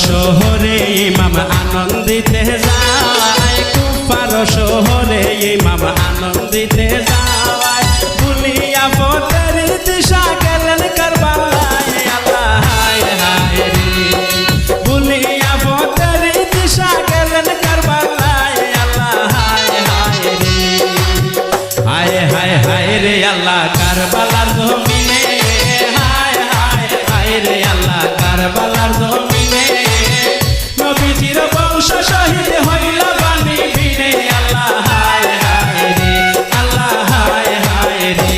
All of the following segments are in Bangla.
শহরে ইমাম আনন্দিতে যায়, কুফার শহরে ইমাম আনন্দিতে যায়। ভুলিয়া পথের দিশা গেলেন কারবালায়, আল্লাহ হায় হায় রে। ভুলিয়া পথের দিশা গেলেন কারবালায়, আল্লাহ হায় হায় রে। হায় হায় হায় রে আল্লাহ কারবালার জমিনে, হায় হায় হায় রে আল্লাহ কারবালার জমিনে। নবীজির বংশ শহীদ হইল বাণী বিনে, আল্লাহ হায় হায় রে, আল্লাহ হায় হায় রে।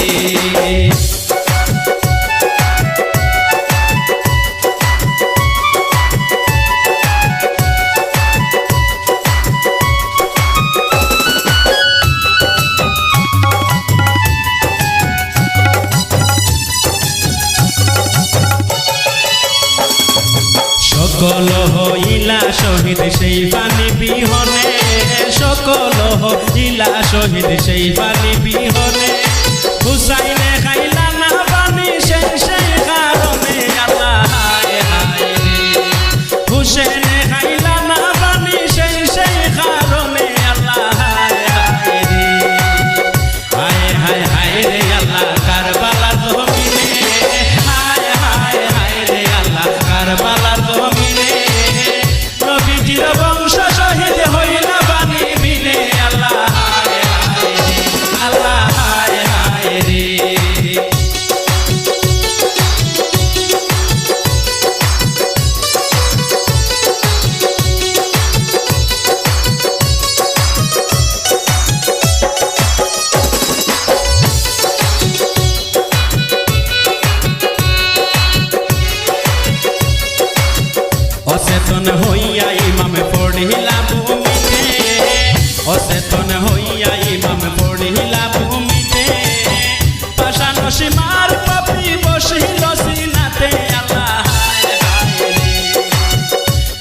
সকল হইলা শহীদ সেই পানি বিহনে, সকল হইলা শহীদ সেই পানি বিহনে। হুসাইনে খাইলা না পানি সেই সেই কারণে, আল্লাহ হায় হায় রে। হুসেনে খাইলা না পানি সেই সেই কারণে, আল্লাহ হায় হায় রে। হায় হায় হায় রে আল্লাহ কারবালার জমিনে, হায় হায় হায় রে আল্লাহ কারবালার জমিনে। নবীজির বংশ শহীদ হইল বাণী বিনে, আল্লাহ হায় হায় রে, আল্লাহ হায় হায় রে। অচেতন হইয়া ইমাম পড়িলা ভূমিতে, অচেতন হইয়া ইমাম পড়িলা ভূমিতে। পাশান সীমার পাপি বসিল সিনাতে, আল্লাহ হায় হায় রে।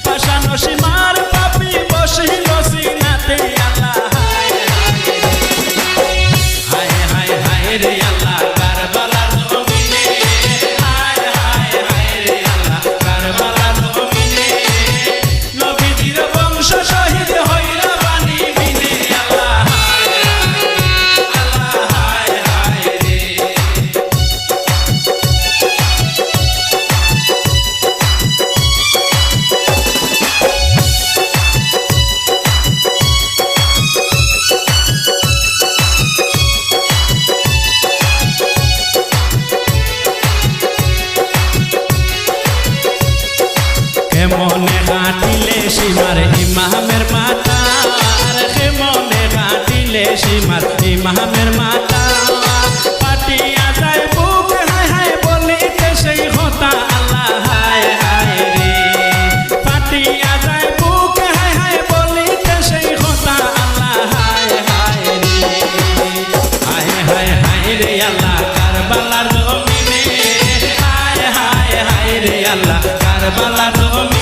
পাশান সীমার পাপি বসিল সিনাতে, আল্লাহ হায় হায় রে। হায় হায় হায় রে আল্লাহ কারবালার জমিনে, হায় হায় হায় রে আল্লাহ কারবালার জমিনে। নবীজির বংশ শহীদ হইল বাণী বিনে, আল্লাহ হায় হায় রে, আল্লাহ হায় হায় রে। কেমনে কাটিলে সীমার ইমামের মাতা, কেমনে কাটিলে সীমার ইমামের মাতা। পাটিয়া যায় বুক হায় হায় বলিতে সেই কথা, আল্লাহ হায় হায় রে। পাটিয়া যায় বুক হায় হায় বলিতে সেই কথা, আল্লাহ হায় হায় রে। হায় হায় হায় রে আল্লাহ কারবালার জমিনে, হায় হায় হায় রে আল্লাহ কারবালার জমিনে।